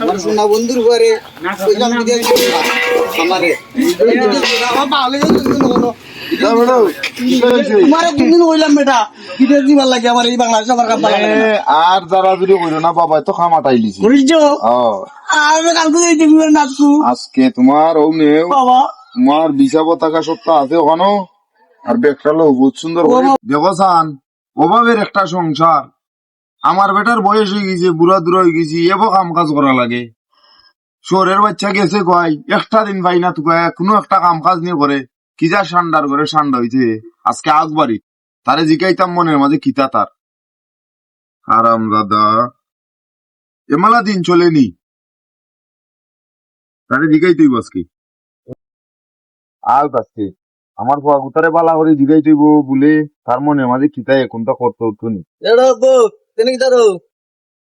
আমার সোনা বন্ধুর ঘরে কইলাম বিদেশ আমারে তোমার দুদিন কইলাম বেটা বিদেশ দিবার লাগে আমার এই বাংলাদেশ আমার কাম ভালো লাগে না। আর যারা যদি কইলো না বাবা তো খামাটাই লিছি বুঝছো আর কালকে যাইতে বিবার নাচু আজকে তোমার ও নেও বাবা তোমার বিশা পতাকা সপ্তাহ আছে ওখানো আর বেকটালো বহুত সুন্দর দেবসান অভাবের একটা সংসার আমার বেটার বয়স হয়ে গেছে বুড়া দূর হয়ে গেছি এবার কাম কাজ করা লাগে শহরের বাচ্চা গেছে কয় একটা দিন পাই না তুই কোনো একটা কাম কাজ নিয়ে করে কি যা সান্ডার করে সান্ডা হইছে আজকে আগবাড়ি তারে জিকাইতাম মনের মাঝে কিতা তার আরাম দাদা এমালা দিন চলেনি তারে জিকাই তুই বসকি আল কাছে আমার গুতারে বালা করে জিগাই তুইব বলে তার মনের মাঝে কিতা এখনটা করতে হতো নি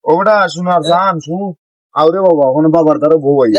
ওটা শোনার জান শুনু আউরে বাবা ওখানে বাবার তারও বউ আই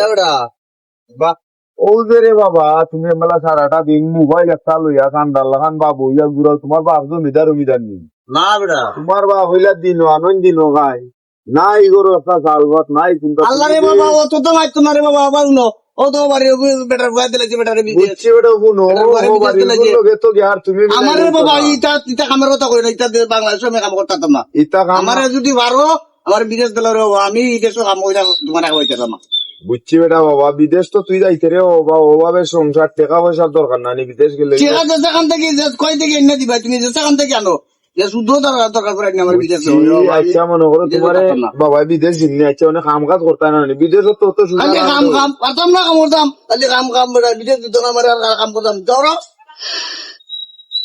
ও যে রে বাবা তুমি মেলা সারাটা দিন মোবাইল একটা লইয়া কান্দার লাগান বাবু ইয়া গুড়া তোমার বাপ জমিদার জমিদার নেই না বেটা তোমার বাপ হইলা দিন আনন্দ দিন গায় নাই গরু একটা চাল ভাত নাই চিন্তা আল্লাহ রে বাবা ও তো মাইতো না রে বাবা আবার নো ও তো বাড়ি বেটার বয়া দিলে যে বেটারে বিদেশ বুঝছি বেটা শুনো ও বাড়ির লোকে তো আর তুমি আমার রে বাবা ইটা ইটা কামের কথা কই না ইটা বাংলাদেশে আমি কাম করতাম না ইতা কাম আমারে যদি পারো আমার বিদেশ দিলে রে আমি বিদেশে কাম কইরা তোমার কইতাম না বুঝছি বেটা বাবা বিদেশ তো তুই যাইতে রে বাবা ওভাবে সংসার টাকা পয়সার দরকার নাই বিদেশ গেলে ঠিক আছে যেখান থেকে কয় থেকে এনে দিবা তুমি যেখান থেকে আনো যে শুদ্ধ দরকার করে আমার বিদেশে আচ্ছা মনে করো তোমার বাবা বিদেশ জিন্নি আচ্ছা অনেক কাম কাজ করতে না বিদেশ তো তো আমি কাম পারতাম না কাম করতাম তাহলে কাম বিদেশ দিত না আমার কাম করতাম ধরো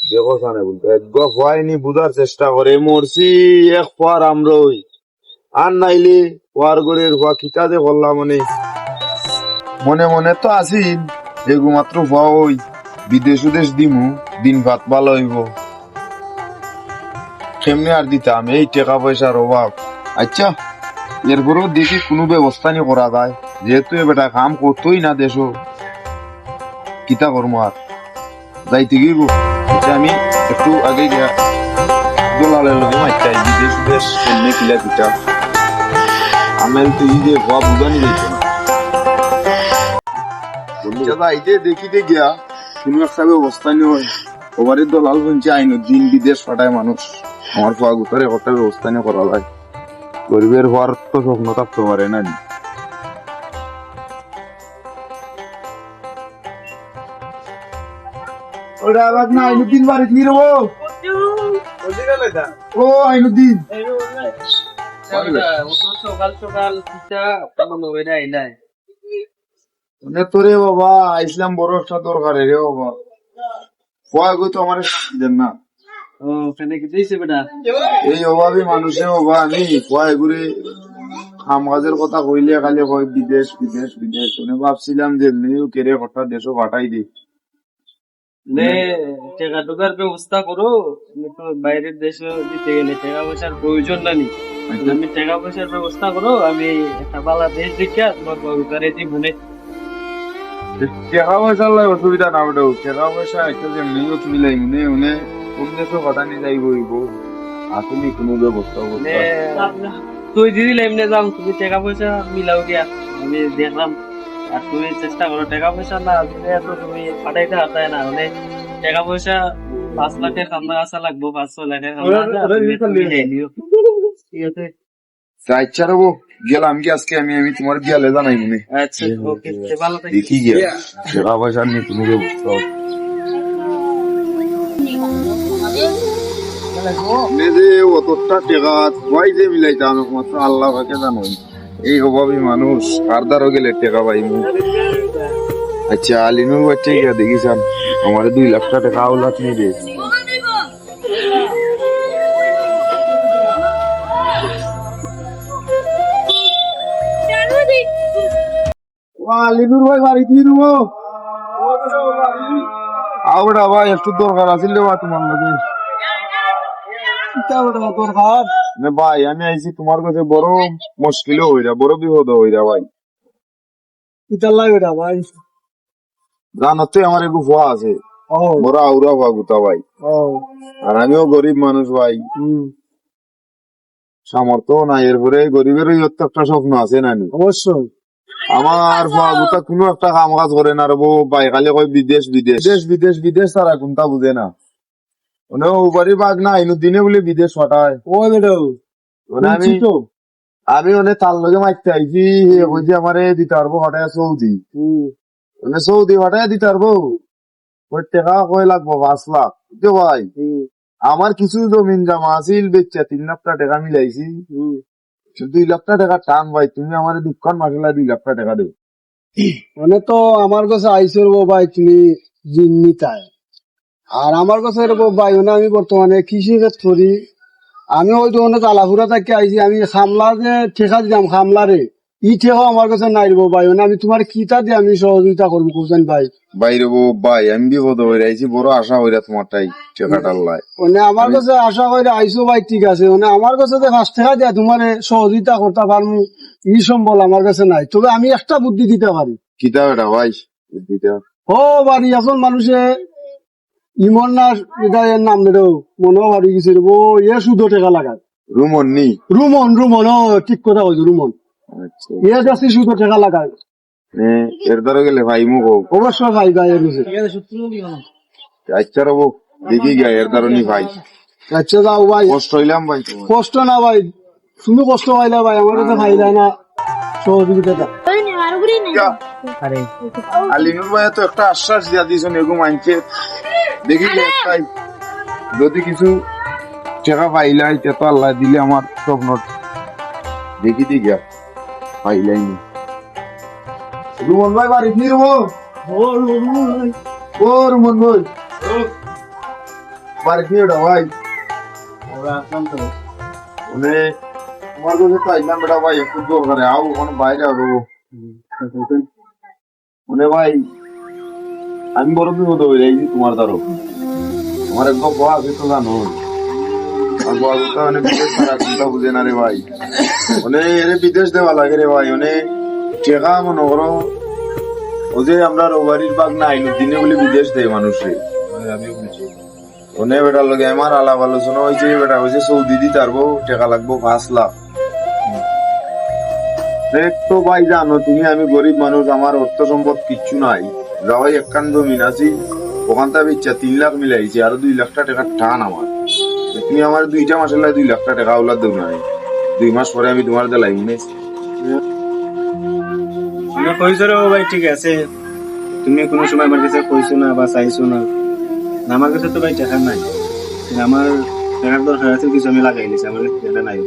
দেখো সানে বলতে একগপ হয়নি বুঝার চেষ্টা করে মরছি এক পার আমরই আর নাইলে ওয়ার গরের হওয়া কিতা যে বললাম মনে মনে তো আছি এগু মাত্র হই বিদেশ উদেশ দিমু দিন ভাত ভালো হইব কেমনে আর দিতাম এই টাকা পয়সার অভাব আচ্ছা এরপরেও দেখি কোনো ব্যবস্থা নিয়ে করা যায় যেহেতু বেটা কাম করতোই না দেশ কিতা করবো আর যাইতে গিয়ে আচ্ছা আমি একটু আগে দোলালের লোক মাইটাই বিদেশ উদেশ কেমনে কিলা কিতা আমেল তো ই যে হওয়া বুঝানি যাইতো না যাইতে দেখিতে গিয়া কোনো একটা ব্যবস্থা নিয়ে হয় ওবারের দলাল শুনছে আইনুদ্দিন বিদেশ পাঠায় মানুষ আমার পাওয়া গুতারে একটা ব্যবস্থা নিয়ে করা যায় গরিবের হওয়ার তো স্বপ্ন থাকতে পারে না ওটা আবার না আইনুদ্দিন বাড়িতে নিয়ে রবো ও আইনুদ্দিন সকাল সকাল তোরে বাবা ইসলাম বড় একটা দরকারে রে বাবা কয় গো তো আমার দেন না এই অভাবী মানুষে বাবা আমি কয় ঘুরে কাম কাজের কথা কইলে খালি কয় বিদেশ বিদেশ বিদেশ ভাবছিলাম যে এমনিও কেড়ে হঠাৎ দেশও পাঠাই দিই টাকা টুকার ব্যবস্থা করো বাইরের দেশে দিতে গেলে টাকা পয়সার প্রয়োজন নেই তুমি টাকা পয়সার ব্যবস্থা করো আমি একটা বালা দেশ দেখে তোমার বাবুকারে মনে টাকা পয়সার লাই অসুবিধা না ওটাও টাকা পয়সা একটা যে এমনিও তুমি লাই মনে মনে কোন দেশও পাঠানি যাইব আসলে কোনো ব্যবস্থা তুই দিদি এমনি যাও তুমি টাকা পয়সা মিলাও গিয়া আমি দেখলাম আর তুমি চেষ্টা করো টাকা পয়সা না দিলে তো তুমি পাঠাইতে হাতায় না হলে টাকা পয়সা 5 লাখের খামা আসা লাগবো 500 লাখের ঠিক আছে আচ্ছা রবো গেলাম কি আজকে আমি আমি তোমার গেলে জানাই মনে আচ্ছা ওকে ভালো থাকি দেখি গিয়া টাকা পয়সা নিয়ে কোনো ব্যবস্থা অতটা টাকা সবাই যে মিলাইতাম একমাত্র আল্লাহ ভাকে জানোই এই অভাবী মানুষ আর দ্বারও গেলে টাকা পাইমু আচ্ছা আলিনুর বাচ্চা গিয়া দেখিসাম আমার 2 লাখ টাকা আওলাদ নিয়ে দে আলিনুর ভাই বাড়ি কি রুমো আওড়া ভাই একটু দরকার আছিল রে তোমার লাগে ভাই আমি আইছি তোমার কাছে বড় মুশকিল হইরা বড় বিপদ হইরা ভাই ভাই জানো তো আমার একটু ভুয়া আছে বড় আউরা ভুয়া গুতা ভাই আর আমিও গরিব মানুষ ভাই সামর্থ্য নাই, এরপরে গরিবের তো একটা স্বপ্ন আছে নানি। অবশ্যই আমার বাবুটা কোনো একটা কাম কাজ করে না রবো, বাইকালে কয় বিদেশ বিদেশ বিদেশ বিদেশ বিদেশ তারা কোনটা বুঝে না। মানে ওবারই বাঘ না আইনু দিনে বলে বিদেশ পাঠায়। ও বেটো মানে আমি অনেক তার লগে মারতে আইছি, ওই যে আমারে দিতে পারবো হঠাৎ সৌদি, মানে সৌদি হঠাৎ দিতে পারবো, ওই টাকা কয় লাগবো 5 লাখ। বুঝছো ভাই, আমার কিছু জমিন জমা আছিল বেচা 3 লাখ টাকা মিলাইছি, 2 লাখ টাকা টান ভাই। তুমি আমার দুঃখান মাসেলা 2 লাখ টাকা দেবো। মানে তো আমার কাছে আইসর ভাই তুমি জিন্নি তাই, আর আমার কাছে এরকম ভাই মানে আমি বর্তমানে কৃষি কাজ করি। আমি ওই দোকানে তালাপুরা থেকে আইছি, আমি খামলা যে ঠেকা দিলাম খামলারে, ই ঠেকাও আমার কাছে নাই রে ভাই। মানে আমি তোমার কিতা দিয়ে আমি সহযোগিতা করবো কোথায় ভাই? বাইরে ভাই আমি বিপদ হয়ে আইছি, বড় আশা হইরা তোমারটাই টাকাটার লাই। মানে আমার কাছে আশা করে আইসো ভাই, ঠিক আছে। মানে আমার কাছে যে 5 টাকা দিয়া তোমার সহযোগিতা করতে পারবো ই সম্বল আমার কাছে নাই, তবে আমি একটা বুদ্ধি দিতে পারি। কিতা এটা ভাই বুদ্ধিটা? ও বাড়ি এখন মানুষে ইমন না এটা এর নাম দেও মনে বাড়ি গেছে রে, ও এ শুধু টাকা লাগায়। রুমন নি? রুমন রুমন, ও ঠিক কথা বলছো, রুমন। আচ্ছা, এ যাচ্ছি শুধু টাকা লাগায়। এর দ্বারা গেলে ভাই মুখ অবশ্যই ভাই ভাই এর কাছে। আচ্ছা রবো দেখি গা এর দ্বারা নি ভাই। আচ্ছা যাও ভাই, কষ্ট হইলাম ভাই তোমার। কষ্ট না ভাই, তুমি কষ্ট পাইলা ভাই, আমার কাছে পাইলা না সহযোগিতাটা। আলিনুর ভাই তো একটা আশ্বাস দিয়া দিয়েছেন এরকম আনছে, দেখি যে একটাই যদি কিছু টাকা পাইলাই তো আল্লাহ দিলে আমার স্বপ্ন দেখি দি গা পাইলাই নি। রুমন ভাই বাড়ি ফিরবো। ও রুমন ভাই বাড়ি ফিরো ভাই। মানে তোমার কাছে পাইলাম বেটা ভাই, একটু দরকারে আও ওখানে বাইরে আবো। মানে ভাই আমি বড় বিপদ হয়ে যাইছি তোমার দ্বারা। আমার একদম বড় আছে তো জানো, আর বড়টা মানে বিদেশ ছাড়া চিন্তা বুঝে না রে ভাই। মানে এর বিদেশ দেওয়া লাগে রে ভাই, মানে টেকা মনে করো ও যে আমরা রোবারির বাগ না আইন দিনে বলে বিদেশ দেয় মানুষে। মানে বেটার লগে আমার আলাপ আলোচনা হয়েছে, বেটা হয়েছে সৌদি দিতে পারবো, টাকা লাগবো 5 লাখ। তো ভাই জানো তুমি আমি গরিব মানুষ, আমার অর্থ সম্পদ কিচ্ছু নাই, যাওয়াই একখান জমিন আছি ওখানটা বেচা 3 লাখ মিলাইছি, আরো 2 লাখ টাকা টান আমার। তুমি আমার 2টা মাসের লাগে 2 লাখ টাকা ওলা দেব না, 2 মাস পরে আমি তোমার দেলাই মনে কইছো রে ভাই, ঠিক আছে। তুমি কোনো সময় আমার কাছে কইছো না বা চাইছো না, আমার কাছে তো ভাই টাকা নাই। আমার টাকার দরকার আছে, কিছু আমি লাগাই নিছি, আমার কাছে টাকা নাই।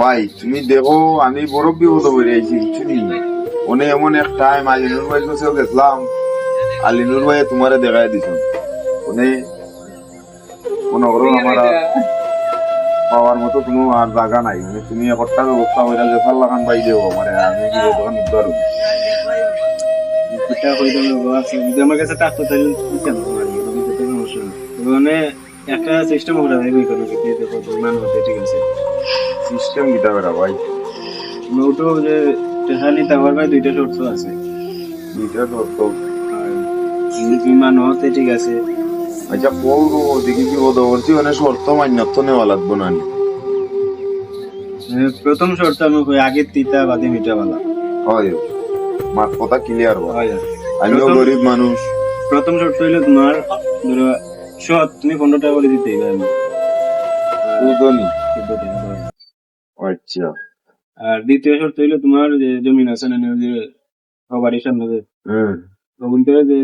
ভাই তুমি দেখো আমি বড় বিপদ হয়ে আইছি কিছু নেই। মানে এমন এক টাইম আলিনুর ভাই কাছেও গেছিলাম, আলিনুর ভাই তোমারে দেখাই দিছ, মানে মনে করো আমার পাওয়ার মতো কোনো আর জায়গা নাই। মানে তুমি একটা ব্যবস্থা হয়ে গেছাল লাগান ভাই দেবো, মানে আমি কি দোকান উদ্ধার আমার কাছে টাকা চাইলে মানে একটা সিস্টেম করে মানুষ, ঠিক আছে? সিস্টেম দিতে পারা ভাই। ওটো যে টাকা নিতে পারবে, 2টা শর্ত আছে। 2টা তো তুমি মানুষ, ঠিক আছে? আচ্ছা বলবো দেখি কি বলতে বলছি, মানে শর্ত মান্যত্ব নেওয়া লাগবো না। প্রথম শর্ত আমি কই আগে তিতা বাদে মিঠা বালা হয়, মার কথা ক্লিয়ার হয়। হয়। আমিও গরিব মানুষ। প্রথম শর্ত হইলো তোমার ধরো সৎ, তুমি 15 টাকা করে দিতেই হবে। বুঝনি? আচ্ছা। আর দ্বিতীয় শর্ত হইলো তোমার যে জমিন আছে না, যে বাড়ির সামনে যে ওগুন থেকে যে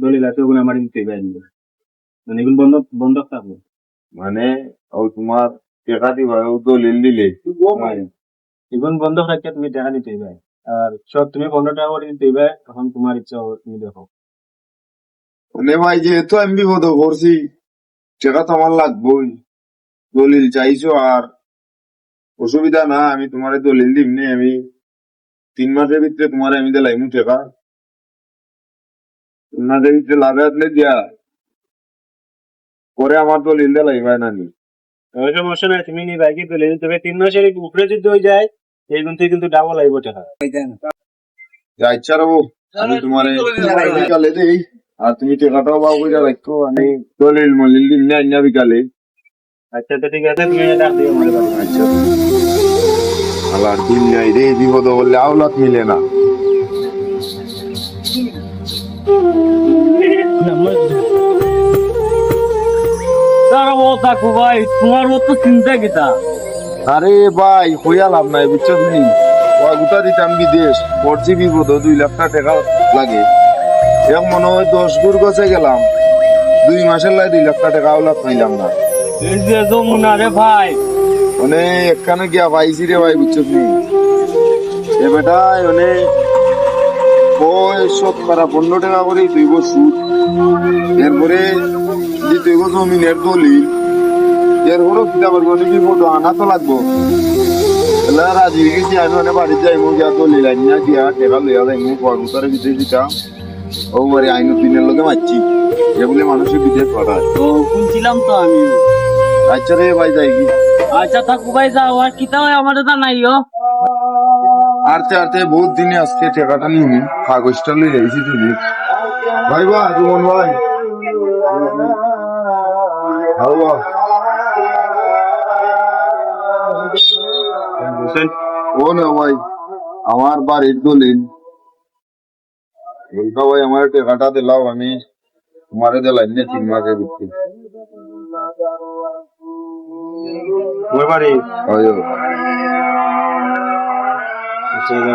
দলিল আছে ওগুলো আমার দিতেই হবে, মানে এগুলো বন্ধক থাকবে। মানে ও তোমার টাকা দিবা, ও দলিল দিলে এগুলো বন্ধক রাখতে তুমি টাকা নিতেই হবে। আর সব তুমি 15 টাকা করে দিতেই হবে, তখন তোমার ইচ্ছা তুমি দেখো। মানে ভাই যেহেতু আমি বিপদ করছি, টাকা তো আমার লাগবেই, দলিল চাইছো আর অসুবিধা না, আমি তোমার দলিল দিমনি, আমি 3 মাসের ভিতরে তোমার আমি দিলাইমু টাকা। 3 মাসের ভিতরে লাভে আসলে দিয়া পরে আমার দলিল দিলাইবা নানি। সমস্যা নাই, তুমি নিবা কি দলিল, তবে 3 মাসের উপরে যদি হয়ে যায় এই কিন্তু ডাবল আইব টাকা। যা ইচ্ছা রবো আমি তোমার বিকালে দেই, আর তুমি টাকাটাও পাবো রাখো, আমি দলিল মলিল দিন না বিকালে। আচ্ছা তো ঠিক আছে, তুমি ডাক দিও আমার বাড়ি। আচ্ছা। আলার দিন নাই রে, বিপদ বললে আওলাদ মিলে না। থাকো ভাই, তোমার মতো চিন্তা কিতা? আরে ভাই হইয়া লাভ নাই বুঝছো নি, গোটা দিতাম বিদেশ, পড়ছি বিপদ 2 লাখ টাকা লাগে। এক মনে হয় 10 গুর গছে গেলাম, 2 মাসের লাই 2 লাখ টাকা আওলাদ পাইলাম না। এই যে যমুনা রে ভাই, মানে একখানে গিয়া পাইছি রে ভাই বুঝছো নি। এ বেটাই মানে ওই 15 টাকা করে তুইব সুদ, এরপরে যে তুইব জমিনের দলিল, এরপরও কিতা করবো নাকি ফটো আনা তো লাগবো। এলা রাজি হয়ে গেছি আমি, মানে বাড়িতে যাইমু গিয়া দলিল আনিয়া দিয়া টেকা লইয়া যাইমু, কর্মচারে বিদেশ দিতাম। ও বাড়ি আইন দিনের লোকে মারছি, এগুলি মানুষের বিদেশ পাঠায়। তো শুনছিলাম তো আমিও। আচ্ছা রে ভাই যাই কি, আচ্ছা থাকো ভাই, যাও। আর কিতা হয় আমার এটা নাইও। আরতে আরতে বহুত দিনে আজকে টাকাটা নিয়ে কাগজটা লই যাইছি তুমি। ভাই বা রুমন ভাই, হাওয়া ও না ভাই, আমার বাড়ির দলিল বলকা ভাই, আমার টাকাটা দিলাও, আমি তোমারে দিলাম না 3 মাসের ভিত্তি। ওই বাড়ি হয়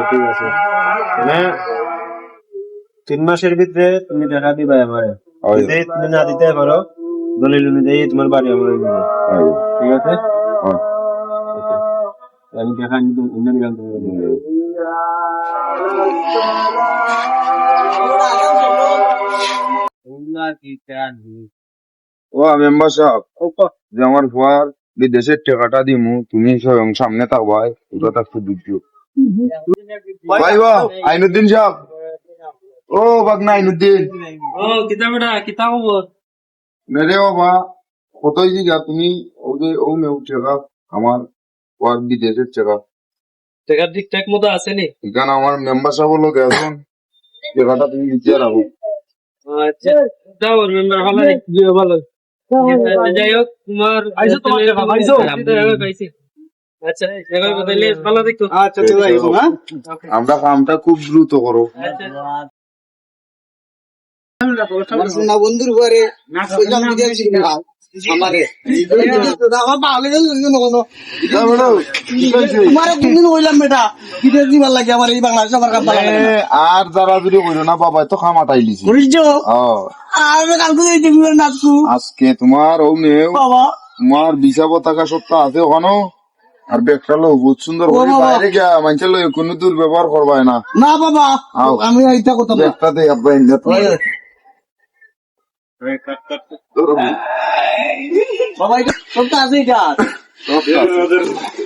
ঠিক আছে, মানে 3 মাসের ভিতরে তুমি টাকা দিবা আমারে। যদি তুমি না দিতে পারো, দলিল অনুযায়ী তোমার বাড়ি আমার ঠিক আছে। আমি টাকা নিয়ে নিলাম। ও মেম্বার সাহেব, যে আমার ফুয়ার বিদেশের টাকাটা দিমু, তুমি স্বয়ং সামনে থাকবাই, ওটা থাকতে বুঝছো। ভাই বা আইনুদ্দিন সাহেব, ও বাগনা আইনুদ্দিন। ও কিতা বেটা, কিতা খবর? মেরে বাবা কতই জিগা তুমি, ও যে ও মেউ টাকা আমার ফুয়ার বিদেশের টাকা, টাকা ঠিকঠাক মতো আছে নি? এখানে আমার মেম্বার সাহেব হলো গেছেন, টাকাটা তুমি দিতে রাখো। আচ্ছা যাও, মেম্বার ভালো নেই? ভালো। যাই হোক, তোমার পাইছি। আচ্ছা এবার বদলে ভালো দেখো। আচ্ছা চলে আইবো। হ্যাঁ আমরা কামটা খুব দ্রুত করো। আমার সোনা বন্ধুর ঘরে সোজা মিডিয়া ছিল আমারে দাও পালে তোমার কোনদিন হইলাম বেটা বিদেশ দিবার লাগে আমার এই বাংলাদেশ আমার কাম পালা লাগে না। আর যারা যদি কইরো না বাবা তো খামাটাই লিছি বুঝছো ও আমি কালকে এই দিবেন নাচু আজকে তোমার ও মেও বাবা তোমার বিশা পতাকা সত্তা আছে ওখানো, আর ব্যাগটা লো বহুত সুন্দর করে বাইরে গিয়া মানুষের লই কোনো দুর্ব্যবহার করবাই না। না বাবা আও। আমি এইটা কথা না ব্যাগটাতে আব্বাই বাবা এটা সবটা আছে এটা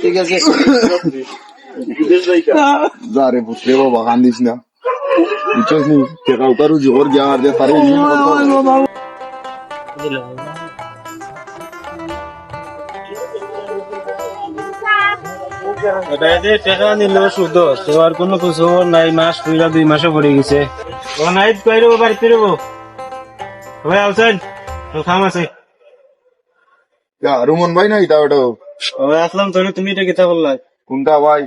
ঠিক আছে যারে পুত্রে বাবা কান্দিস না, বুঝছিস নি টেকা উতারু জোর গিয়া আর যে তারে এটা যে টাকা নিল শুধু তোমার কোনো কিছু নাই, মাস পুরা 2 মাসে পড়ে গেছে। ও নাইট কইরো বাড়িতে রবো ভাই, আছেন তো কাম আছে। রুমন ভাই না এটা ওটা ও আসলাম তো, তুমি এটা কিতা বললা? কোনটা ভাই?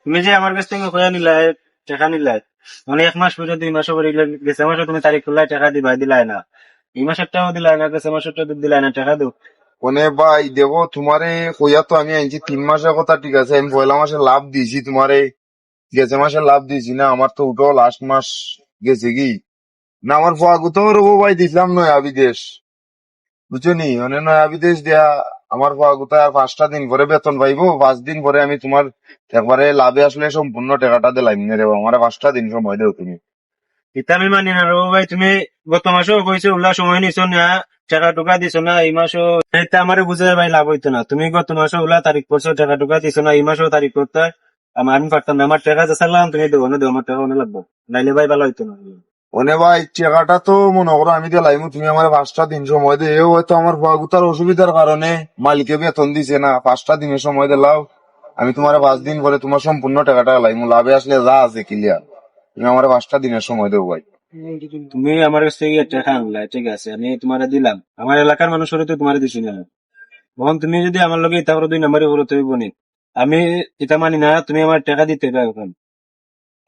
তুমি যে আমার কাছ থেকে কইয়া নিলাই টাকা নিলাই, মানে 1 মাস পুরা 2 মাসে পড়ে গেছে। মাসে তুমি তারিখ খুললাই টাকা দিলাই না, এই মাসের টাকাও দিলাই না, গেছে মাসের টাকা দিলাই না, টাকা দাও। কোনে ভাই দেখো তোমারে কইয়া তো আমি আনছি 3 মাসের কথা, ঠিক আছে আমি পয়লা মাসে লাভ দিয়েছি তোমারে, গেছে মাসে লাভ দিয়েছি না, আমার তো উঠো লাস্ট মাস গেছে কি না, আমার ফাগুতেও রবো ভাই দিছিলাম নয়া বিদেশ, বুঝছো নি, মানে নয়া বিদেশ দেয়া আমার ফাগুতে আর 5টা দিন পরে বেতন পাইবো, 5 দিন পরে আমি তোমার একবারে লাভে আসলে সম্পূর্ণ টাকাটা দিলাম রে, আমার 5টা দিন সময় দেও তুমি। এটা আমি মানি না রবো ভাই, তুমি গত মাসেও কইছো ওলা সময় নিছো না, টাকা টুকা দিছো না, এই মাসও এটা আমার বুঝে ভাই লাভ হইতো না। তুমি গত মাসে ওলা তারিখ করছো, টাকা টুকা দিছো না, এই মাসেও তারিখ করতে আমি পারতাম না। আমার টাকা যে চাইলাম তুমি দেবো না, দেবো আমার টাকা অনেক লাগবে, নাইলে ভাই ভালো হইতো না। ওনে ভাই টাকাটা তো মনে করো আমি দিলাম, তুমি আমার 5টা দিন সময় দে, এও হয়তো আমার ফাগুতার অসুবিধার কারণে মালিকে বেতন দিছে না, 5টা দিনের সময় দিলাও, আমি তোমার 5 দিন পরে তোমার সম্পূর্ণ টাকাটা লাইম, লাভে আসলে যা আছে ক্লিয়ার, তুমি আমার 5টা দিনের সময় দেবো ভাই। তুমি আমার কাছ থেকে টাকা আনলাই, ঠিক আছে আমি তোমার দিলাম, আমার এলাকার মানুষের তো তোমার দিছি না। তখন তুমি যদি আমার লগে ইতা করো 2 নাম্বারই করো তুমি বনি, আমি এটা মানি না, তুমি আমার টাকা দিতে হবে এখন।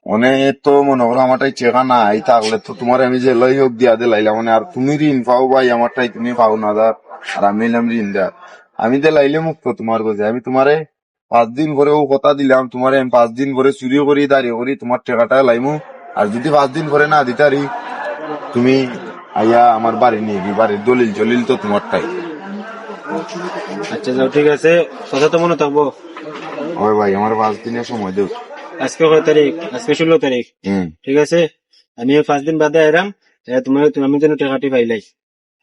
মানে তো মনে করো আমারটাই চেকা নাই থাকলে তো তোমার আমি যে লাই হোক দিয়া দিলাইলাম মানে আর তুমি ঋণ পাও ভাই আমারটাই তুমি পাও না দার আর আমি এলাম ঋণ দেওয়ার আমি তো লাইলে মুক্ত তোমার কাছে আমি তোমারে 5 দিন পরেও কথা দিলাম তোমারে আমি 5 দিন পরে চুরি করি দাঁড়িয়ে করি তোমার টাকাটা লাইমু আর যদি 5 দিন পরে না দিতারি তুমি আইয়া আমার বাড়ি নিয়ে গি বাড়ির দলিল জলিল তো তোমারটাই। আচ্ছা যাও, ঠিক আছে, কথা তো মনে থাকবো। ওই ভাই আমার 5 দিনের সময় দেব। আজকে কয় তারিখ? আজকে 16 তারিখ। হম ঠিক আছে, আমি 5 দিন বাদে আইলাম, তোমার আমি যেন টাকাটি পাইলাই,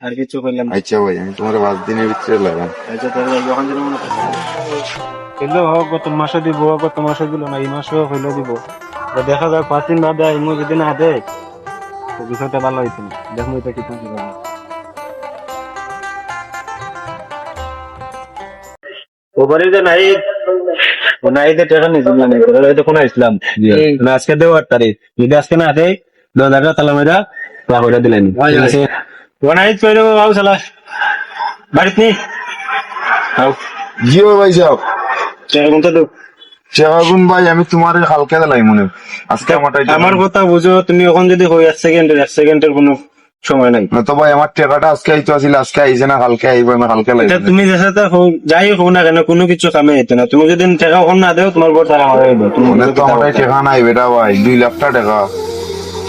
আর কিছু পাইলাম না। আচ্ছা ভাই আমি তোমার 5 দিনের ভিতরে লাগাম। আচ্ছা তাহলে যখন যেন মনে থাকবে হইলো হোক, গত মাসে দিব, গত মাসে দিল না, এই মাসেও হইলো দিব। তো দেখা যাক 5 দিন বাদে আইমু, যদি না দেয় তো বিষয়টা ভালো হইতো না, দেখবো এটা কি তুমি ওপারে যে নাই নাইতে টাকা নিয়েছিল না, হয়তো কোনো ইসলাম না, আজকে দেও 8 তারিখ, যদি আজকে না দেয় 10,000 টাকা তালা মেরা ওইটা দিলেন। ঠিক আছে, ওনাইত কই দেবো বাবু শালা বাড়িতে নেই। জিও ভাই সাহেব টাকা কোনটা দেব? শেখাগুন ভাই আমি তোমার হালকা দিলাই মনে আজকে আমারটাই আমার কথা বুঝো, তুমি এখন যদি হই 1 সেকেন্ডের কোনো সময় নাই। না তো ভাই আমার টাকাটা আজকে আইতো আসলে আজকে আইছে না কালকে আইবো আমি কালকে এটা লাইব তুমি যে সাথে যাই হোক না কেন কোনো কিছু কামে হইতো না, তুমি যদি টাকা এখন না দেও তোমার বড় তারা মারা যাবে। তুমি মনে তো আমার টাকা নাই বেটা ভাই 2 লাখ টাকা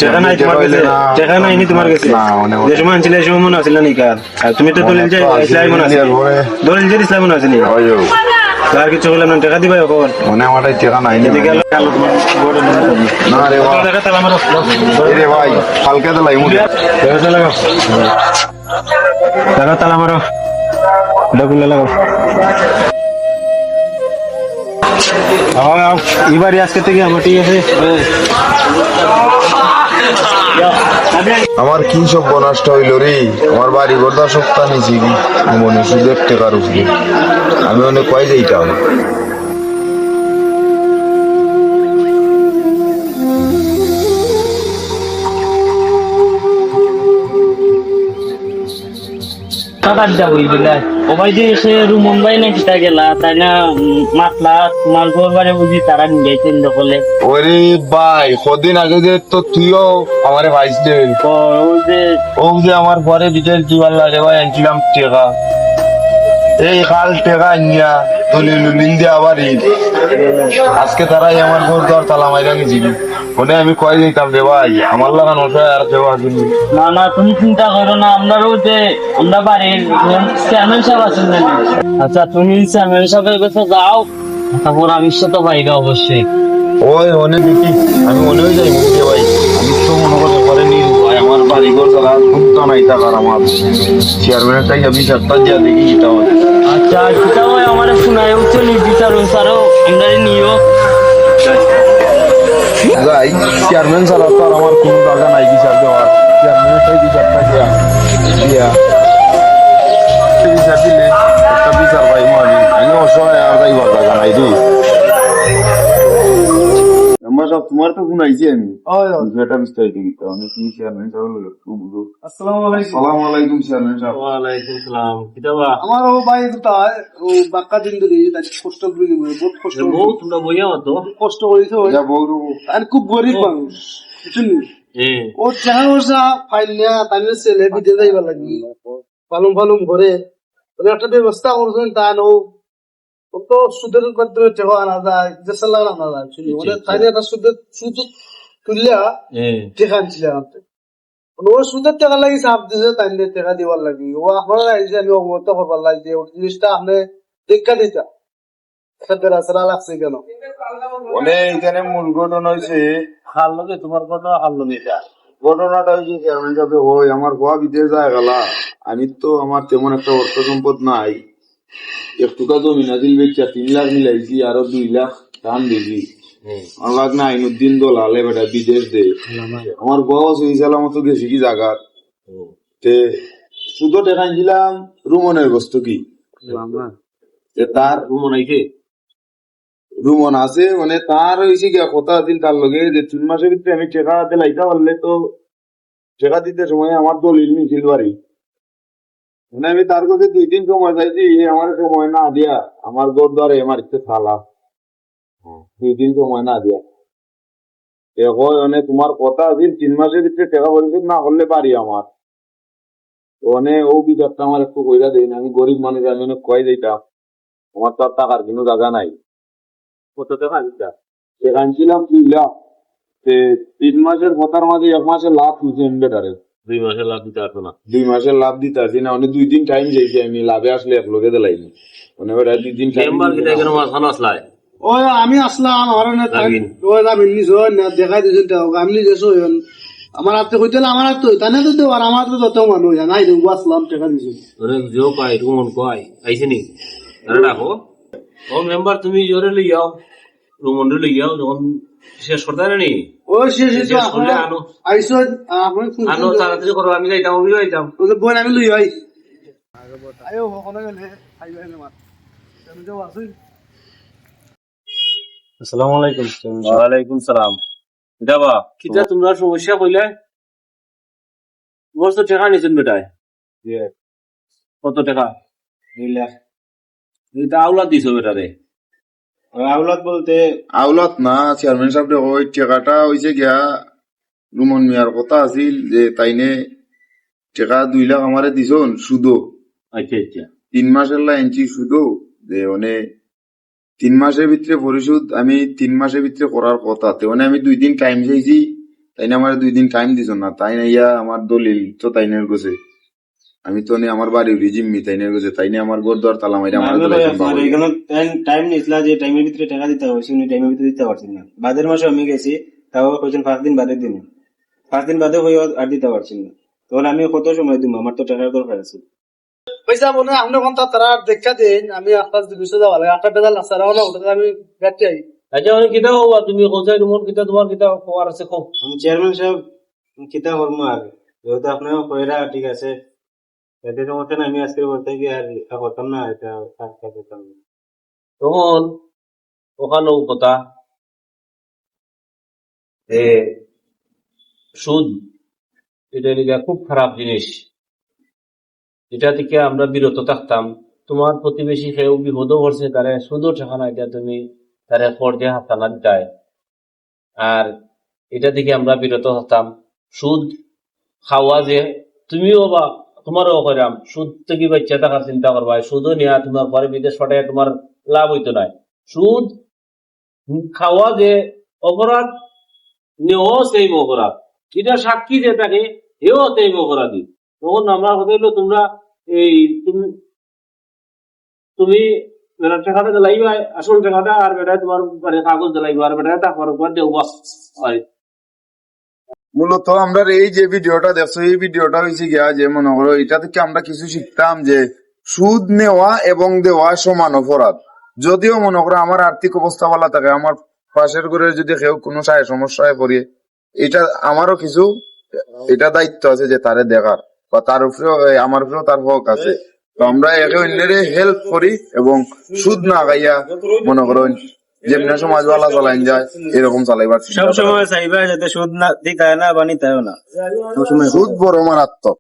টাকা নাই তোমার কাছে, টাকা নাই নি তোমার কাছে, না মানে যে সময় আনছিলে সেই সময় মনে আছিল না নিকার, আর তুমি তো দলিল যে ইসলাম মনে আছিল, দলিল যে ইসলাম মনে আছিল, ওইও আর কিছু বললাম না, টাকা দিবা এখন মানে আমার টাকা নাই নি এদিকে আলো তোমার বড় না রে ভাই টাকা তালা মারো এই রে ভাই কালকে দিলাই মনে টাকা তালা লাগাও, টাকা তালা মারো, ডকুলে লাগাও। এবারে আজকে থেকে আমার ঠিক আছে। আমার কি সব নষ্ট হইলো রে আমার বাড়ি ঘরটা সপ্তাহ নিছি মনে সুদের টাকার উপরে আমি অনেক কয় যাইতাম টাকার যাবো ওবাই যে সে মুম্বাই না কিতা গেলা তাই না মাতলা তোমার ঘর বাড়ি বুঝি তারা নিয়ে দখলে ওরে ভাই কদিন আগে যে তো তুইও আমারে ভাইসলে ও যে আমার ঘরে বিটেল দিবার লাগে ভাই আনছিলাম টাকা এই কাল টাকা আনিয়া দলিল উলিল দিয়ে আবার আজকে তারাই আমার ঘর দর তালা মাইরা নিয়েছিল ওনে আমি কয় দিতাম রে ভাই আমার লাগান ওটা আর কেউ আসেনি না না তুমি চিন্তা করো না, আমরাও যে আমরা বাড়ির চেয়ারম্যান সাহেব আছেন জানি। আচ্ছা তুমি চেয়ারম্যান সাহেবের কাছে যাও, তারপর আমি সাথে বাইরে অবশ্যই ওই অনেক দেখি আমি মনেও যাই বুঝতে ভাই আমি তো মনে করতে পারিনি ভাই আমার বাড়ি ঘর তারা শুনতো নাই টাকার আমার চেয়ারম্যানের টাকা 20,000 দিয়া দেখি এটা হয় আচ্ছা সেটা হয় আমার শোনায় উচ্চ নির্বিচার স্যারও আমরা নিও যাই চেয়ারম্যান ছাড়া তো আর আমার কোনো টাকা নাই বিচার দেওয়ার চেয়ারম্যানের টাই বিচারটা দিয়া দিয়া বিচার দিলে একটা বিচার পাই আমি অসহায় আর যাইবার টাকা নাই রে আমার সব তোমার তো শুনাইছি আমি এটা বিস্তারিত দিতে অনেক কি চেয়ারম্যান সাহেব বুঝো আসসালামু আলাইকুম। আসসালামু আলাইকুম চেয়ারম্যান সাহেব ওয়ালাইকুম সালাম কিতাবা আমার ও ভাই দুটা ও বাক্কা দিন ধরে তাই কষ্ট করে বহুত কষ্ট বউ তোমরা বইয়া হতো কষ্ট করেছে ওই যা বউরু আর খুব গরিব মানুষ বুঝলি হ্যাঁ ওর চেহারা বসা ফাইলিয়া তাইলে ছেলে বিদে যাইবা লাগি পালুম পালুম ঘরে ওর একটা ব্যবস্থা করছেন তা নো ও তো সুদের মাধ্যমে টাকা আনা যায় যে সাল্লাহ আনা যায় শুনি ওদের তাইলে একটা সুদের সুদ তুললিয়া টাকা আনছিল আমাকে ও সুদের টাকা লাগি চাপ দিছে তাইলে টাকা দিবার লাগি ও আপনারা আইসে আমি অবগত হবার লাগি ওই জিনিসটা আপনি দেখা দিতা একটা রাসরা লাগছে কেন বলে এখানে মূল ঘটনা হয়েছে হাল লগে তোমার কথা হাল লগে এটা ঘটনাটা হয়েছে চেয়ারম্যান সাহেব ওই আমার বাবা বিদেশ যায় গেলা আমি তো আমার তেমন একটা অর্থ সম্পদ নাই একটুকা জমি নাজিল বেচা 3 লাখ মিলাইছি আরো 2 লাখ দাম দিছি আমার লাগ না আইনুদ্দিন দল আলে বেটা বিদেশ দে আমার বাবা সহি সালামত গেছি কি জায়গার তে শুধু টাকা দিলাম রুমনের বস্তু কি তার মনাইছে রুমন আছে মানে তার হয়েছে কি কথা দিন তার লগে যে 3 মাসের ভিতরে আমি টাকা দিলাইতে পারলে তো টাকা দিতে সময় আমার দলিল মিছিল বাড়ি মানে আমি তার কাছে 2 দিন সময় চাইছি আমার সময় না দিয়া আমার ঘর দ্বারে আমার ইচ্ছে সালা দুই সময় না দিয়া এখন মানে তোমার কথা আছে 3 মাসের ভিতরে টাকা পরিশোধ না করলে পারি আমার মানে ও বিচারটা আমার একটু কইরা দেয় না, আমি গরিব মানুষ, আমি অনেক কয় দিতাম, আমার তো আর টাকার কোনো জায়গা নাই। কত টাকা দিতা সেখান ছিলাম 2 লাখ, 3 মাসের কথার মাঝে 1 মাসের লাভ হয়েছে বেটারে। 2 মাসের লাভ দিতে পারতো না। 2 মাসের লাভ দিতে আসি না, মানে 2 দিন টাইম চাইছি আমি, লাভে আসলে এক লোকে দিলাইনি, মানে বেটা 2 দিন টাইম। মেম্বার কিটা কেন মাঝখানে আসলাই? ওই আমি আসলাম আমার লাভিন। দেখাই দিয়েছেন আমি নিজে সইন আমার হাতে হইতে আমার হাতে হইতা না তো আর আমার তো যত মানুষ নাই দেবো আসলাম টাকা দিয়েছি। ওরে জো কয় রুমন কয় আইছে নি আরে রাখো ও মেম্বার তুমি জোরে লই যাও রুমন লই যাও যখন শেষ করতে না নি ও শেষ শেষ করলে আনো আইসো আপনি আনো তাড়াতাড়ি করো আমি যাইতাম আমি যাইতাম বোন আমি লই আই আয়ো কখনো গেলে খাইবাই না মার তুমি যাও আসুন। আসসালামু আলাইকুম। ওয়ালাইকুম সালাম। যাবা কিটা তোমরা সমস্যা কইলে বস্তু টাকা নিছেন বেটায় কত টাকা? 2 লাখ। এটা আওলা দিছো বেটারে আউলাদ বলতে আউলাত না চেয়ারম্যান সাহেব, ওই টাকাটা হয়েছে গিয়া রুমন মিয়ার কথা আছিল যে তাইনে টাকা 2 লাখ আমারে দিছন সুদো, আচ্ছা আচ্ছা 3 মাসের লাইনছি সুদো, যে মানে 3 মাসের ভিতরে পরিশোধ আমি 3 মাসের ভিতরে করার কথা, মানে আমি 2 দিন টাইম চাইছি, তাইনে আমার 2 দিন টাইম দিছ না, তাই না ইয়া আমার দলিল তো তাইনের গোছে, আমি তো আমার বাড়ি জিম্মি তাইনের গোছে, তাইনে আমার ঘর দর তালা মাইরা আমার এখানে টাইম নিয়েছিল যে টাইমের ভিতরে টাকা দিতে হবে, উনি টাইমের ভিতরে দিতে পারছেন না। বাদের মাসে আমি গেছি, তাও কইছেন 5 দিন বাদে দিন, 5 দিন বাদে হয়ে আর দিতে পারছেন না। তখন আমি কত সময় দিব, আমার তো টাকার দরকার আছে। পয়সা মনে আপনি কোন তারা দেখা দেন আমি আপনার দিবিছে যাওয়া লাগে একটা বেলা নাসারা হলো ওটা আমি গাড়ি আই আচ্ছা আমি কিটা হবা তুমি কোথায় রুমন কিটা তোমার কিটা খবর আছে কো আমি চেয়ারম্যান সাহেব কিতা করবো আর, যেহেতু আপনার কইরা ঠিক আছে এতে সমস্যা না, আমি আজকে বলতে গিয়ে আর ইচ্ছা করতাম না, এটা করতাম না। তখন ওখানেও কথা এ সুদ এটা লিগা খুব খারাপ জিনিস, এটা থেকে আমরা বিরত থাকতাম। তোমার প্রতিবেশী কেউ বিপদও করছে তারে সুদও টাকা না এটা তুমি তারে ফর্জে হাতানা দিতায়, আর এটা থেকে আমরা বিরত থাকতাম। সুদ খাওয়া যে তুমিও বা তোমারও করাম সুদ থেকে বাচ্চা থাকার চিন্তা করবা, সুদও নেওয়া তোমার পরে বিদেশ পাঠায় তোমার লাভ হইতো না। সুদ খাওয়া যে অপরাধ নেওয়াও সেই অপরাধ, এটা সাক্ষী যে থাকে এও সেই অপরাধী। তখন আমরা কথা হইলো তোমরা এই তুমি টাকাটা দিলাইবা আসল টাকাটা, আর বেটা তোমার কাগজ দিলাইবা, আর বেটা তারপর দেওয়া হয়। মূলত আমরা এই যে ভিডিওটা দেখছো, এই ভিডিওটা হয়েছে গিয়া যে মনে করো এটা থেকে আমরা কিছু শিখতাম যে সুদ নেওয়া এবং দেওয়া সমান অপরাধ। যদিও মনে করো আমার আর্থিক অবস্থা ভালো থাকে, আমার পাশের ঘরে যদি কেউ কোনো সমস্যায় পড়ে, এটা আমারও কিছু এটা দায়িত্ব আছে যে তারে দেখার, বা তার উপরেও আমার উপরেও তার হক আছে। তো আমরা একে অন্যের হেল্প করি এবং সুদ না গাইয়া মনে করো যেমনি সমাজ ভালো চালাইন যায় এরকম চালাইবার সব সময় চাইবা যাতে সুদ না দিতে না বা নিতে না, সুদ বড় মারাত্মক।